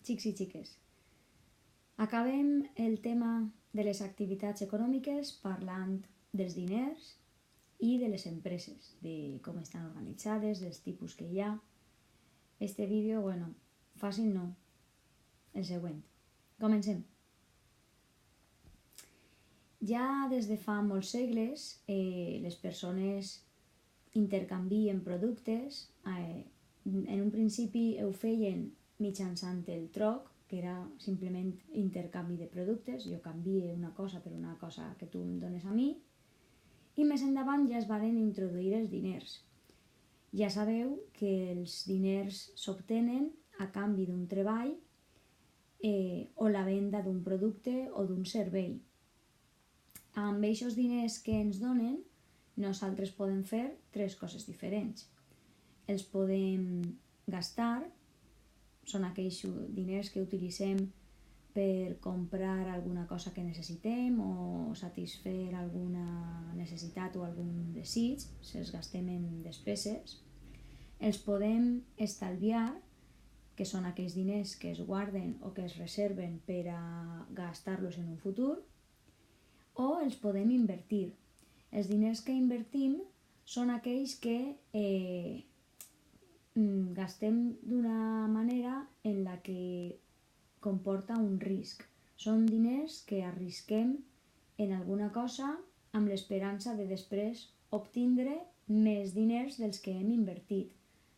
xics i xiques. Acabem el tema de les activitats econòmiques parlant dels diners i de les empreses, de com estan organitzades, dels tipus que hi ha. Este vídeo, fàcil no, el següent. Comencem. Ja des de fa molts segles les persones intercanvien productes. En un principi ho feien mitjançant el troc, que era simplement intercanvi de productes. Jo canvio una cosa per una cosa que tu em dones a mi. I més endavant ja es van introduir els diners. Ja sabeu que els diners s'obtenen a canvi d'un treball o la venda d'un producte o d'un servei. Amb aquests diners que ens donen, nosaltres podem fer tres coses diferents. Els podem gastar, són aquells diners que utilitzem per comprar alguna cosa que necessitem o satisfer alguna necessitat o algun desig, se'ls gastem en despeses. Els podem estalviar, que són aquells diners que es guarden o que es reserven per a gastar-los en un futur, o els podem invertir. Els diners que invertim són aquells que gastem d'una manera en la que comporta un risc. Són diners que arrisquem en alguna cosa amb l'esperança de després obtindre més diners dels que hem invertit.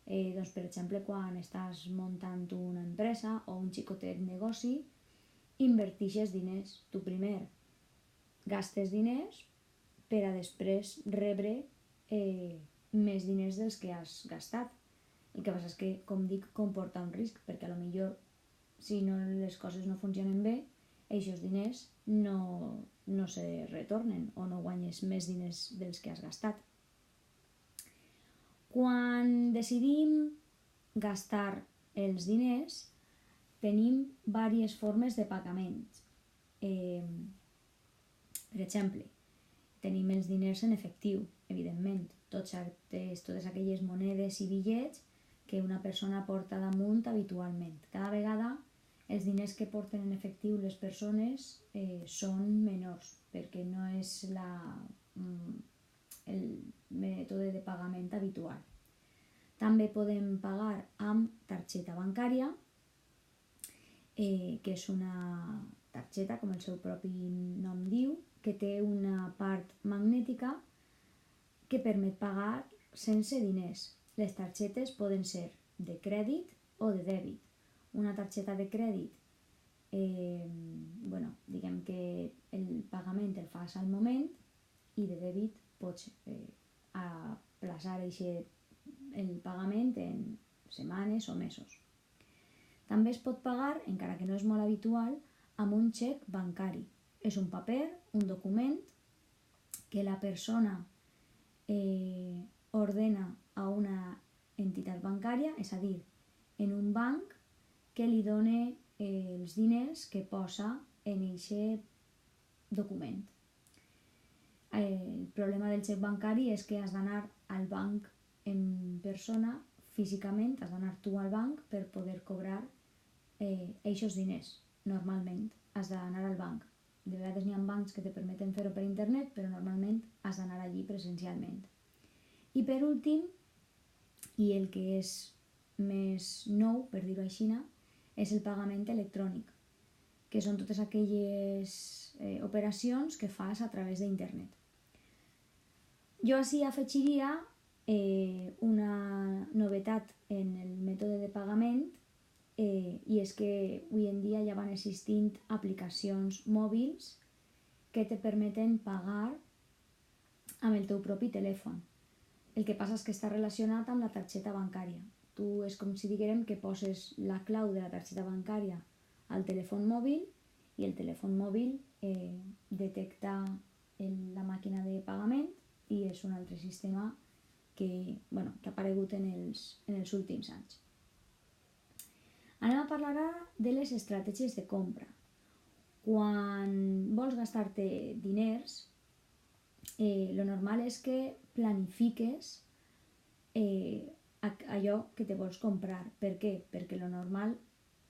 Per exemple, quan estàs muntant una empresa o un xicotet negoci, invertixes diners. Tu primer gastes diners per a després rebre més diners dels que has gastat. El que passa és que, com dic, comporta un risc, perquè potser si les coses no funcionen bé, aquests diners no se retornen o no guanyes més diners dels que has gastat. Quan decidim gastar els diners, tenim diverses formes de pagament. Per exemple, tenim els diners en efectiu, evidentment, totes aquelles monedes i bitllets que una persona porta damunt habitualment. Cada vegada els diners que porten en efectiu les persones són menors, perquè no és el mètode de pagament habitual. També podem pagar amb targeta bancària, que és una targeta, com el seu propi nom diu, que té una part magnètica que permet pagar sense diners. Les targetes poden ser de crèdit o de dèbit. Una targeta de crèdit, diguem que el pagament el fas al moment, i de dèbit pots aplaçar el pagament en setmanes o mesos. També es pot pagar, encara que no és molt habitual, amb un xec bancari. És un paper, un document que la persona ordena a una entitat bancària, és a dir, en un banc que li dona els diners que posa en aquest document. El problema del xec bancari és que has d'anar al banc en persona, físicament, has d'anar tu al banc per poder cobrar aquests diners. Normalment has d'anar al banc. De vegades n'hi ha bancs que te permeten fer-ho per internet, però normalment has d'anar allí presencialment. I per últim, i el que és més nou, per dir-ho així, és el pagament electrònic, que són totes aquelles operacions que fas a través d'internet. Jo ací afegiria una novetat en el mètode de pagament, i és que avui en dia ja van existint aplicacions mòbils que te permeten pagar amb el teu propi telèfon. El que passa és que està relacionat amb la targeta bancària. Tu és com si diguérem que poses la clau de la targeta bancària al telèfon mòbil i el telèfon mòbil detecta la màquina de pagament i és un altre sistema que ha aparegut en els últims anys. Anem a parlar ara de les estratègies de compra. Quan vols gastar-te diners, lo normal és que planifiques allò que te vols comprar. Per què? Perquè lo normal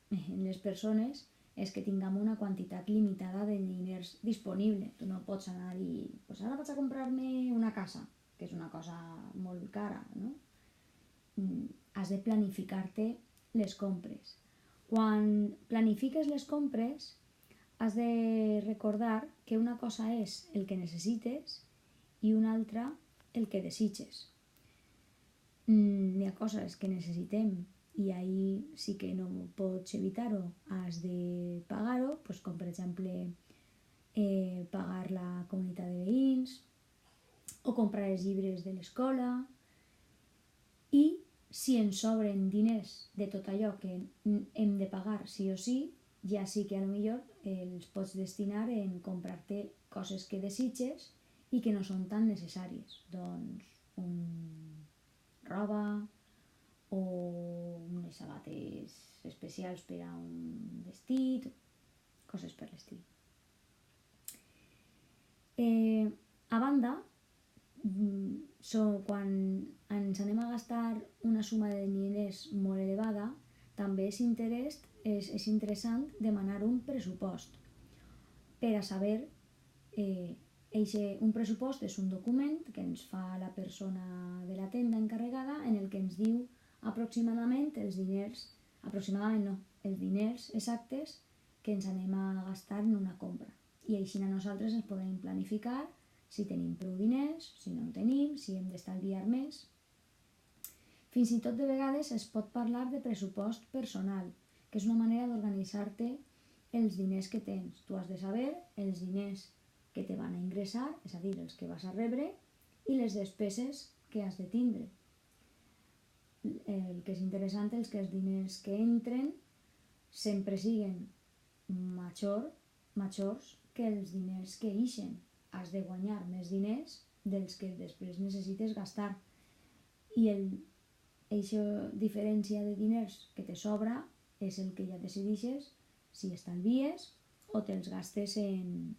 en les persones és que tinguem una quantitat limitada de diners disponible. Tu no pots anar a dir, pues ara vaig a comprar-me una casa, que és una cosa molt cara, no? Has de planificar-te les compres. Quan planifiques les compres, has de recordar que una cosa és el que necessites i una altra el que desitges. Hi ha coses que necessitem i ahir sí que no pots evitar-ho, has de pagar-ho, pues com per exemple pagar la comunitat de veïns o comprar els llibres de l'escola, i si ens sobren diners de tot allò que hem de pagar sí o sí, ja sí que potser els pots destinar en comprar-te coses que desitges i que no són tan necessàries, doncs roba o unes sabates especials per a un vestit, coses per l'estil. A banda, quan ens anem a gastar una suma de diners molt elevada, també és interessant demanar un pressupost per a saber. Un pressupost és un document que ens fa la persona de la tenda encarregada en el que ens diu aproximadament els diners exactes que ens anem a gastar en una compra. I així nosaltres ens podem planificar si tenim prou diners, si no en tenim, si hem d'estalviar més. Fins i tot de vegades es pot parlar de pressupost personal, que és una manera d'organitzar-te els diners que tens. Tu has de saber els diners que te van a ingressar, és a dir, els que vas a rebre, i les despeses que has de tindre. El que és interessant és que els diners que entren sempre siguin majors que els diners que ixen. Has de guanyar més diners dels que després necessites gastar. I aquesta diferència de diners que te sobra és el que ja decideixes si estalvies o te'ls gastes en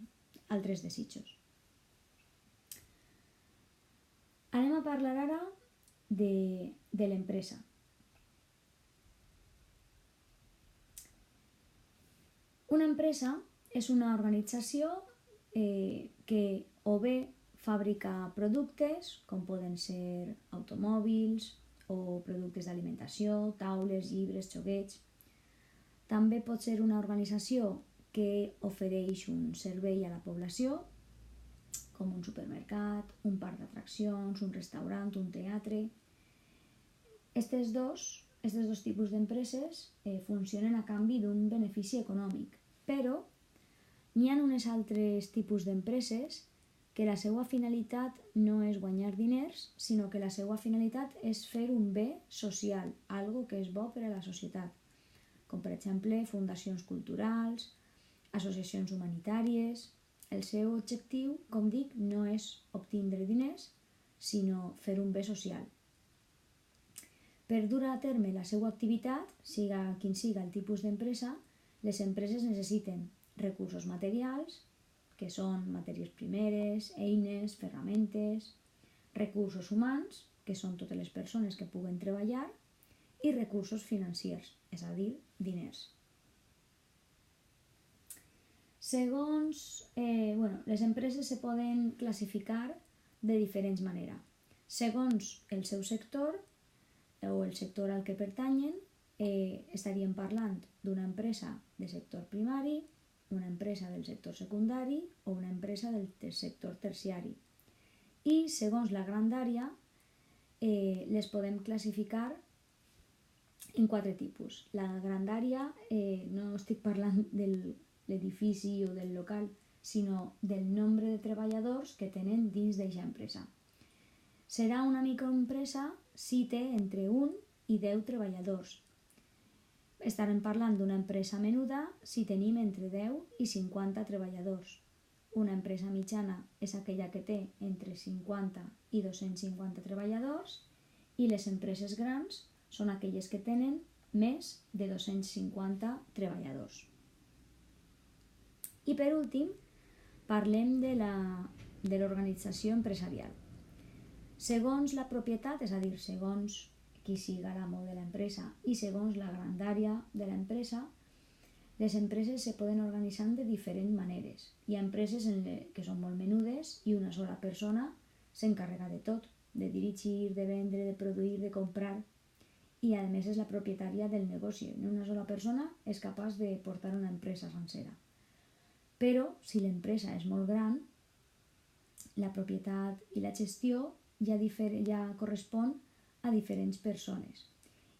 altres desitjos. Anem a parlar ara de l'empresa. Una empresa és una organització que o bé fabrica productes, com poden ser automòbils o productes d'alimentació, taules, llibres, joguets. També pot ser una organització que ofereix un servei a la població, com un supermercat, un parc d'atraccions, un restaurant, un teatre. Estos dos tipus d'empreses funcionen a canvi d'un benefici econòmic, però n'hi ha uns altres tipus d'empreses que la seva finalitat no és guanyar diners, sinó que la seva finalitat és fer un bé social, algo que és bo per a la societat, com per exemple fundacions culturals, associacions humanitàries. El seu objectiu, com dic, no és obtindre diners, sinó fer un bé social. Per dur a terme la seva activitat, siga quin siga el tipus d'empresa, les empreses necessiten recursos materials, que són matèries primeres, eines, ferramentes, recursos humans, que són totes les persones que puguen treballar, i recursos financers, és a dir, diners. Les empreses se poden classificar de diferents maneres. Segons el seu sector o el sector al que pertanyen, estaríem parlant d'una empresa de sector primari, una empresa del sector secundari o una empresa del sector terciari. I segons la grandària, les podem classificar en 4 tipus. La grandària, no estic parlant de l'edifici o del local, sinó del nombre de treballadors que tenen dins d'aquesta empresa. Serà una microempresa si té entre 1 i 10 treballadors. Estarem parlant d'una empresa menuda si tenim entre 10 i 50 treballadors. Una empresa mitjana és aquella que té entre 50 i 250 treballadors i les empreses grans són aquelles que tenen més de 250 treballadors. I per últim, parlem de l'organització empresarial. Segons la propietat, és a dir, segons qui siga l'amo de l'empresa i segons la grandària de l'empresa, Les empreses se poden organitzar de diferents maneres. Hi ha empreses que són molt menudes i una sola persona s'encarrega de tot, de dirigir, de vendre, de produir, de comprar, i a més és la propietària del negoci. Una sola persona és capaç de portar una empresa sencera. Però si l'empresa és molt gran, la propietat i la gestió ja correspon a diferents persones.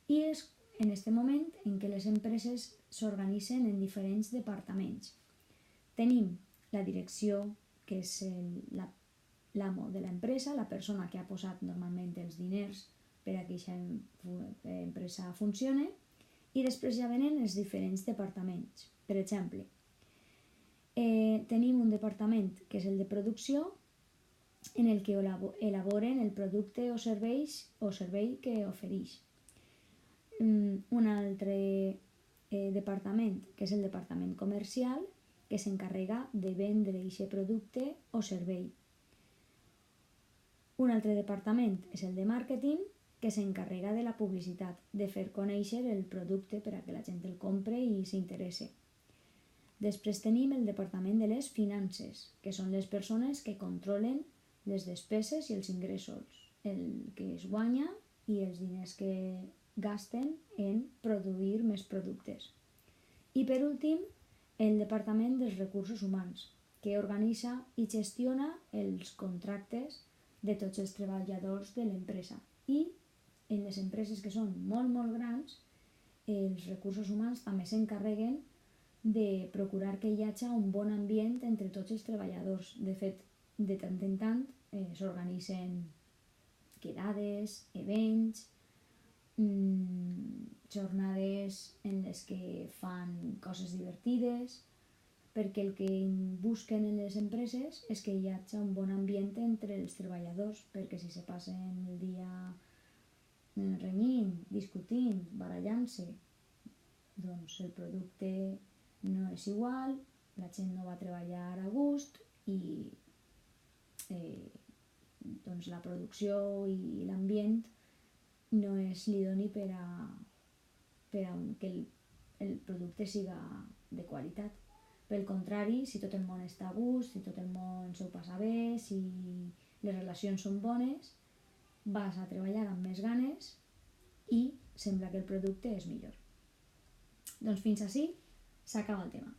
I és en aquest moment en què les empreses s'organitzen en diferents departaments. Tenim la direcció, que és l'amo de l'empresa, la persona que ha posat normalment els diners per a que aquesta empresa funcioni, i després ja venen els diferents departaments. Per exemple, tenim un departament que és el de producció, en el que elaboren el producte o servei que ofereix. Un altre departament, que és el departament comercial, que s'encarrega de vendre aquest producte o servei. Un altre departament és el de màrqueting, que s'encarrega de la publicitat, de fer conèixer el producte per a que la gent el compre i s'interesse. Després tenim el departament de les finances, que són les persones que controlen les despeses i els ingressos, el que es guanya i els diners que gasten en produir més productes. I per últim, el departament dels recursos humans, que organitza i gestiona els contractes de tots els treballadors de l'empresa. I en les empreses que són molt, molt grans, els recursos humans també s'encarreguen de procurar que hi hagi un bon ambient entre tots els treballadors. De fet, de tant en tant s'organitzen quedades, events, jornades en les que fan coses divertides, perquè el que busquen en les empreses és que hi hagi un bon ambient entre els treballadors, perquè si se passen el dia renyint, discutint, barallant-se, doncs el producte no és igual, la gent no va treballar a gust i doncs la producció i l'ambient no és l'idoni per a que el producte siga de qualitat. Pel contrari, si tot el món està a gust, si tot el món s'ho passa bé, si les relacions són bones, vas a treballar amb més ganes i sembla que el producte és millor. Doncs fins ací s'acaba el tema.